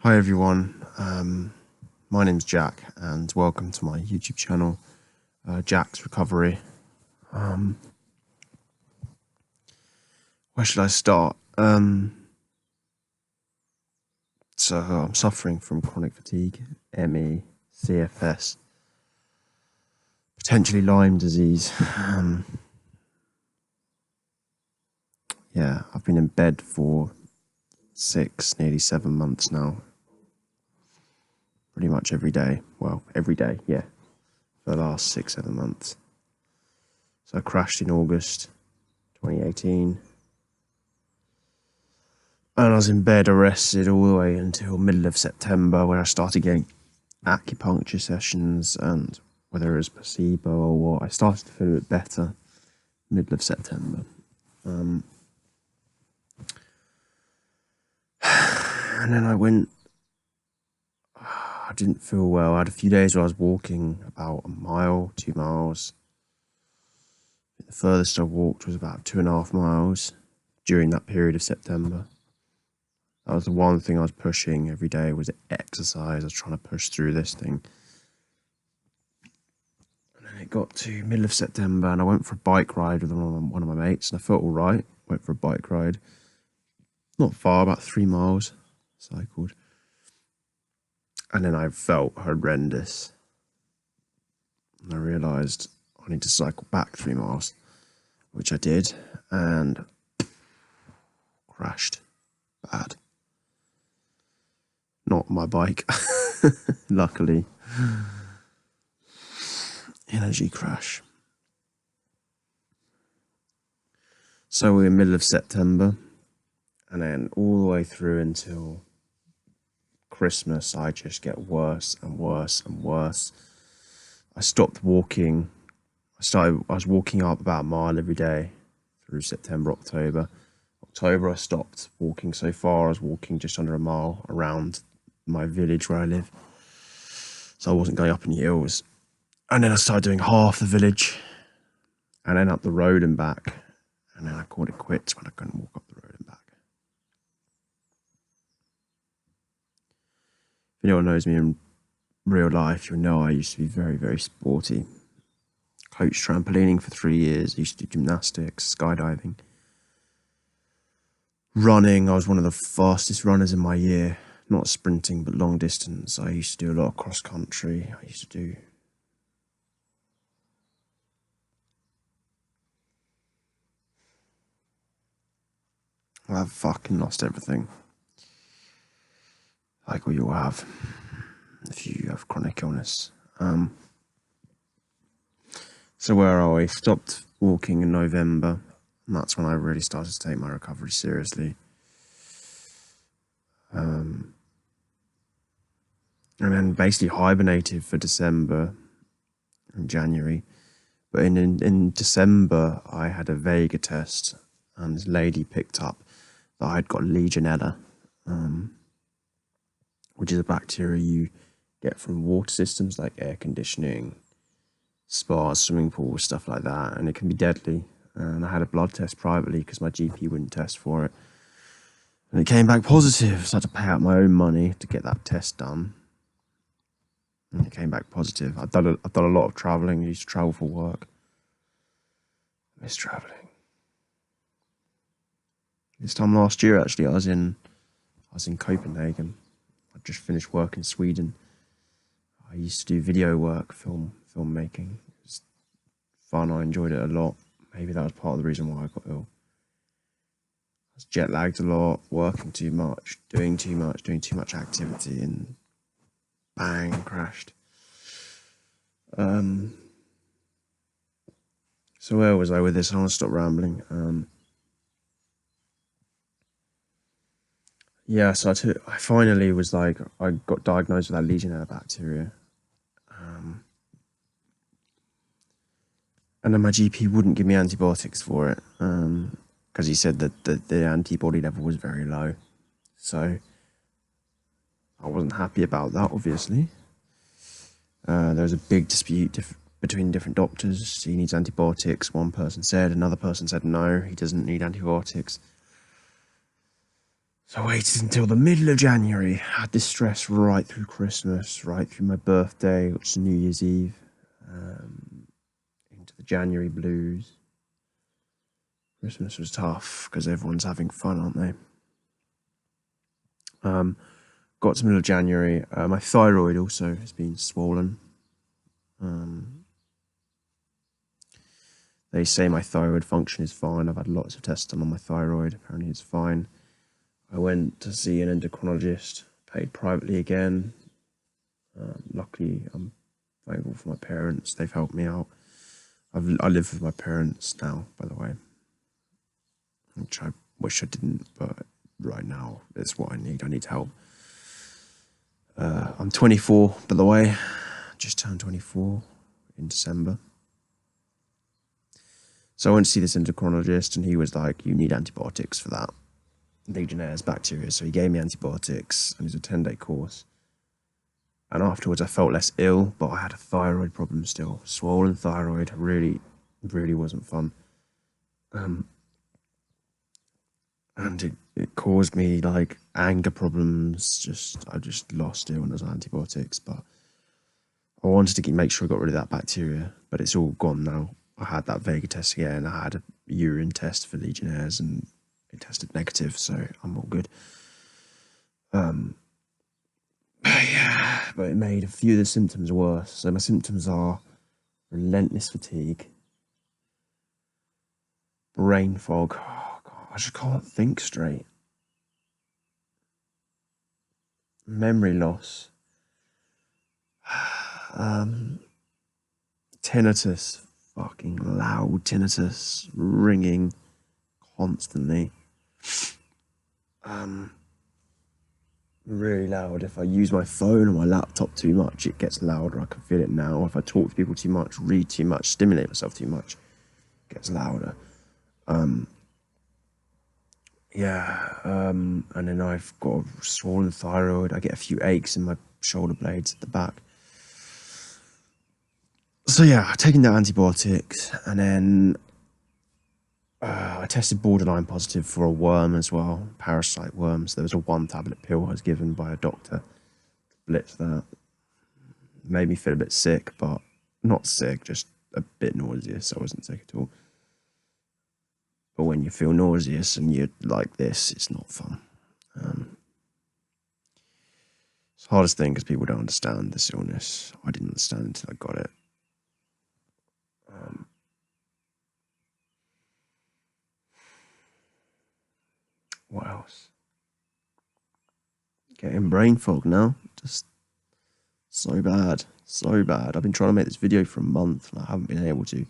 Hi everyone, my name's Jack and welcome to my YouTube channel, Jack's Recovery. Where should I start? So I'm suffering from chronic fatigue, ME, CFS, potentially Lyme disease. Yeah, I've been in bed for 6, nearly 7 months now. Pretty much every day. Well, every day, yeah. For the last 6, 7 months. So I crashed in August 2018. And I was in bed arrested all the way until middle of September, when I started getting acupuncture sessions, and whether it was placebo or what, I started to feel a bit better middle of September. And then I didn't feel well. I had a few days where I was walking about a mile, 2 miles. The furthest I walked was about 2.5 miles during that period of September. That was the one thing I was pushing every day, was exercise. I was trying to push through this thing. And then it got to middle of September and I went for a bike ride with one of my mates and I felt all right. Went for a bike ride. Not far, about 3 miles, cycled. And then I felt horrendous. And I realised I need to cycle back 3 miles, which I did, and crashed bad. Not my bike, luckily. Energy crash. So we're in middle of September, and then all the way through until Christmas, I just get worse and worse and worse. I stopped walking. I was walking up about a mile every day through September, October. October, I stopped walking so far. I was walking just under a mile around my village where I live. So I wasn't going up any hills. And then I started doing half the village and then up the road and back. And then I called it quits when I couldn't walk up the road and back. If anyone knows me in real life, you'll know I used to be very, very sporty. Coached trampolining for 3 years. I used to do gymnastics, skydiving. Running, I was one of the fastest runners in my year. Not sprinting, but long distance. I used to do a lot of cross country. I've fucking lost everything. Like we all have, if you have chronic illness. So where are we? Stopped walking in November, and that's when I really started to take my recovery seriously. And then basically hibernated for December and January. But in December, I had a Vega test, and this lady picked up that I'd got Legionella, which is a bacteria you get from water systems like air conditioning, spas, swimming pools, stuff like that, and it can be deadly. And I had a blood test privately because my GP wouldn't test for it. And it came back positive, so I had to pay out my own money to get that test done. And it came back positive. I've done a lot of travelling. I used to travel for work. I miss travelling. This time last year, actually, I was in Copenhagen. I just finished work in Sweden. I used to do video work, filmmaking. It was fun. I enjoyed it a lot. Maybe that was part of the reason why I got ill. I was jet lagged a lot, working too much, doing too much activity, and bang, crashed. So where was I with this? I want to stop rambling. Yeah, so I finally was like, I got diagnosed with that Legionella bacteria. And then my GP wouldn't give me antibiotics for it, because he said that the antibody level was very low. So I wasn't happy about that, obviously. There was a big dispute between different doctors. He needs antibiotics, one person said. Another person said no, he doesn't need antibiotics. So I waited until the middle of January. Had this stress right through Christmas, right through my birthday, which is New Year's Eve, into the January blues. Christmas was tough because everyone's having fun, aren't they? Got to the middle of January. My thyroid also has been swollen. They say my thyroid function is fine. I've had lots of tests done on my thyroid. Apparently it's fine. I went to see an endocrinologist, paid privately again. Luckily, I'm thankful for my parents. They've helped me out. I live with my parents now, by the way, which I wish I didn't, but right now it's what I need. I need help. I'm 24, by the way. Just turned 24 in December. So I went to see this endocrinologist, and he was like, you need antibiotics for that. Legionnaires bacteria. So he gave me antibiotics, and it was a 10-day course. And afterwards I felt less ill, but I had a thyroid problem still. Swollen thyroid, really, really wasn't fun. And it caused me like anger problems. I just lost it when I was on antibiotics, but I wanted to make sure I got rid of that bacteria, but it's all gone now. I had that Vega test again. I had a urine test for Legionnaires and it tested negative, so I'm all good. But it made a few of the symptoms worse. So my symptoms are relentless fatigue, brain fog. Oh God, I just can't think straight. Memory loss. Tinnitus, fucking loud tinnitus, ringing constantly. Really loud. If I use my phone or my laptop too much, it gets louder. I can feel it now. If I talk to people too much, read too much, stimulate myself too much, it gets louder. And then I've got a swollen thyroid. I get a few aches in my shoulder blades at the back. So yeah, taking that antibiotics, and then I tested borderline positive for a worm as well, parasite worms. There was a 1-tablet pill I was given by a doctor to blitz that. Made me feel a bit sick, but not sick, just a bit nauseous. I wasn't sick at all. But when you feel nauseous and you're like this, it's not fun. It's the hardest thing because people don't understand this illness. I didn't understand until I got it. What else? Getting brain fog now. Just so bad. So bad. I've been trying to make this video for a month and I haven't been able to.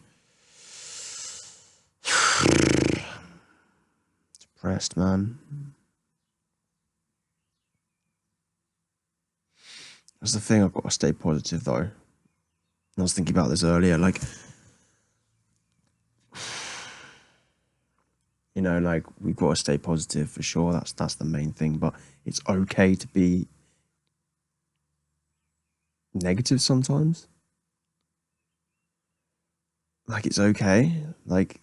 Depressed, man. That's the thing, I've got to stay positive though. I was thinking about this earlier, like, you know, like, we've got to stay positive for sure. That's the main thing, but it's okay to be negative sometimes. Like, it's okay. Like,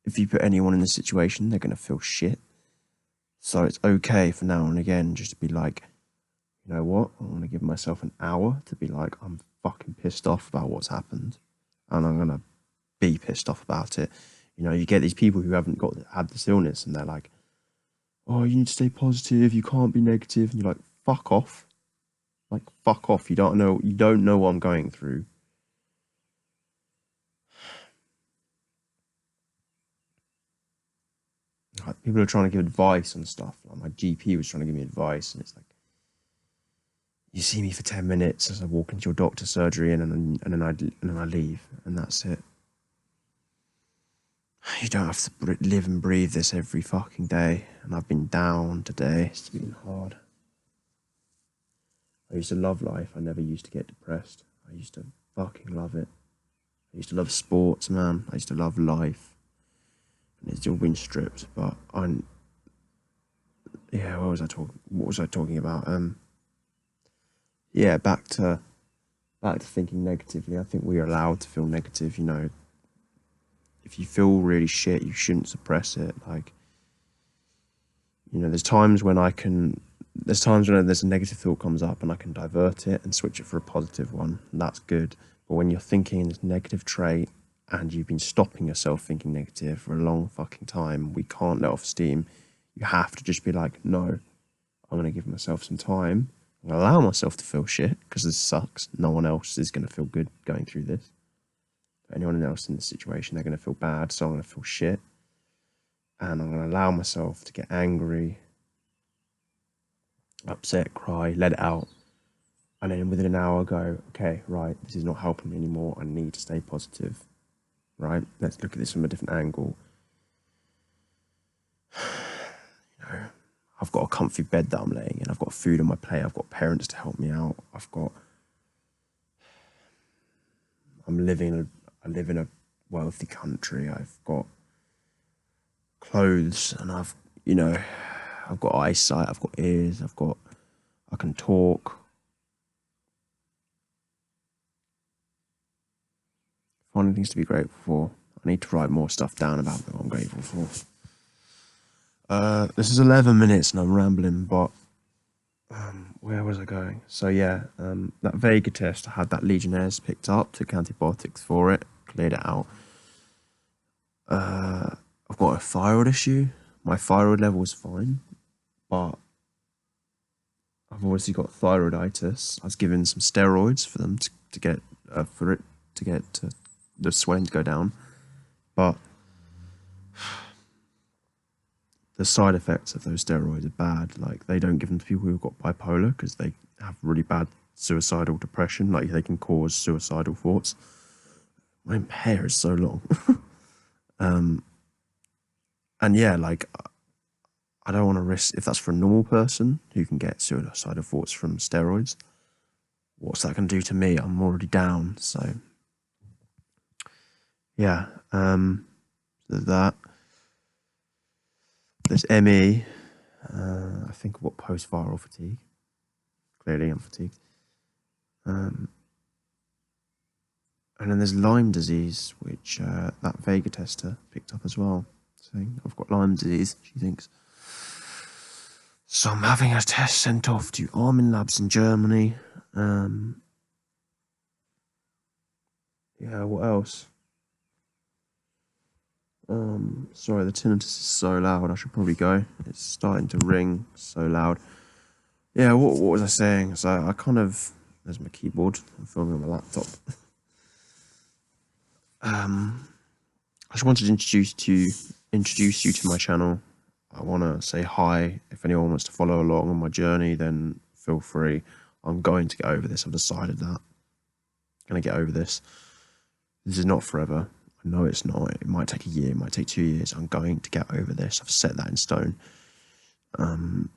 if you put anyone in this situation, they're going to feel shit. So it's okay for now and again just to be like, you know what? I want to give myself an hour to be like, I'm fucking pissed off about what's happened. And I'm going to be pissed off about it. You know, you get these people who haven't had this illness and they're like, oh, you need to stay positive. You can't be negative. And you're like, fuck off. Like, fuck off. You don't know what I'm going through. Like, people are trying to give advice and stuff. Like, my GP was trying to give me advice, and it's like, you see me for 10 minutes as I walk into your doctor's surgery, and then I leave, and that's it. You don't have to live and breathe this every fucking day. And I've been down today. It's been hard. I used to love life. I never used to get depressed. I used to fucking love it. I used to love sports, man. I used to love life. And it's still been stripped, but yeah, what was I talking about? Yeah, back to thinking negatively. I think we're allowed to feel negative, you know. If you feel really shit, you shouldn't suppress it. Like, You know, there's times when there's a negative thought comes up and I can divert it and switch it for a positive one. And that's good. But when you're thinking this negative trait and you've been stopping yourself thinking negative for a long fucking time, we can't let off steam. You have to just be like, no, I'm going to give myself some time. I'm going to allow myself to feel shit because this sucks. No one else is going to feel good going through this. Anyone else in this situation, they're going to feel bad, so I'm going to feel shit. And I'm going to allow myself to get angry, upset, cry, let it out. And then within an hour go, okay, right, this is not helping me anymore. I need to stay positive, right? Let's look at this from a different angle. You know, I've got a comfy bed that I'm laying in. I've got food on my plate. I've got parents to help me out. I live in a wealthy country. I've got clothes and I've got eyesight. I've got ears. I can talk. Finding things to be grateful for. I need to write more stuff down about what I'm grateful for. This is 11 minutes and I'm rambling, but where was I going? So yeah, that Vega test, I had that Legionnaires picked up, took antibiotics for it, cleared it out. I've got a thyroid issue. My thyroid level is fine, but I've obviously got thyroiditis. I was given some steroids for them to get the swelling to go down, but the side effects of those steroids are bad. Like, they don't give them to people who've got bipolar because they have really bad suicidal depression. Like, they can cause suicidal thoughts. My hair is so long. And yeah, like, I don't want to risk, if that's for a normal person who can get suicidal thoughts from steroids, what's that going to do to me? I'm already down. So yeah, there's that. There's ME. I think I've got post-viral fatigue. Clearly, I'm fatigued. And then there's Lyme disease, which that Vega tester picked up as well. Saying I've got Lyme disease, she thinks. So I'm having a test sent off to Armin Labs in Germany. Yeah, what else? Sorry, the tinnitus is so loud. I should probably go. It's starting to ring so loud. Yeah, what was I saying? So I kind of, there's my keyboard. I'm filming on my laptop. I just wanted to introduce you to my channel. I want to say hi. If anyone wants to follow along on my journey, then feel free. I'm going to get over this. I've decided that. I'm going to get over this. This is not forever. I know it's not. It might take a year. It might take 2 years. I'm going to get over this. I've set that in stone. I'm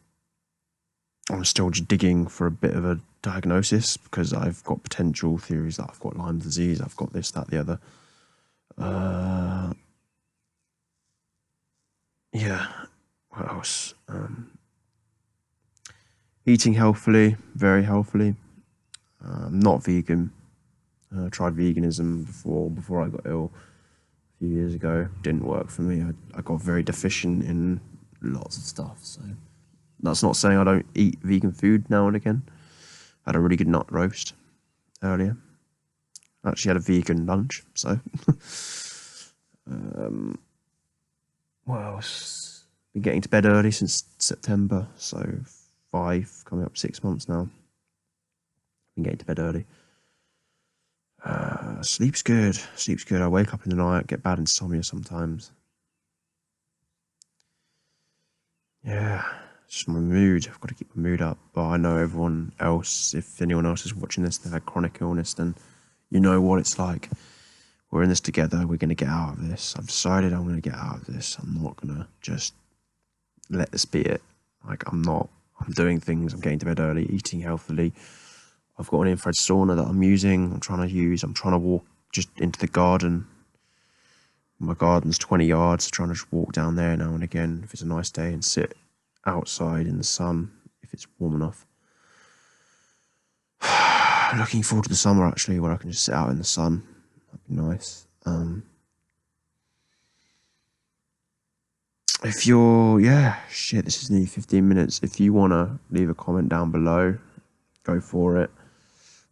still just digging for a bit of a diagnosis because I've got potential theories that I've got Lyme disease. I've got this, that, the other. Yeah. What else? Eating healthily, very healthily. Not vegan. Tried veganism before I got ill a few years ago. Didn't work for me. I got very deficient in lots of stuff. So that's not saying I don't eat vegan food now and again. I had a really good nut roast earlier. I actually had a vegan lunch. So what else? Been getting to bed early since September. So 5, coming up 6 months now. Been getting to bed early. Sleep's good. Sleep's good. I wake up in the night, get bad insomnia sometimes. Yeah, it's just my mood. I've got to keep my mood up. But I know everyone else, if anyone else is watching this, they've had chronic illness, then you know what it's like. We're in this together. We're going to get out of this. I've decided I'm going to get out of this. I'm not going to just let this be it. Like, I'm doing things. I'm getting to bed early, eating healthily. I've got an infrared sauna that I'm using. I'm trying to walk just into the garden. My garden's 20 yards. Trying to just walk down there now and again if it's a nice day and sit outside in the sun if it's warm enough. Looking forward to the summer actually, where I can just sit out in the sun. That'd be nice. if you're, yeah, shit, this is nearly 15 minutes. If you want to leave a comment down below, go for it.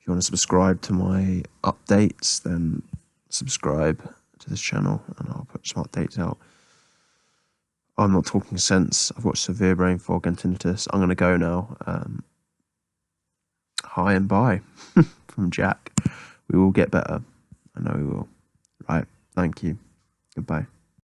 If you want to subscribe to my updates, then subscribe to this channel and I'll put some updates out. I'm not talking sense. I've got severe brain fog and tinnitus. I'm going to go now. Hi and bye from Jack. We will get better. I know we will. Right. Thank you. Goodbye.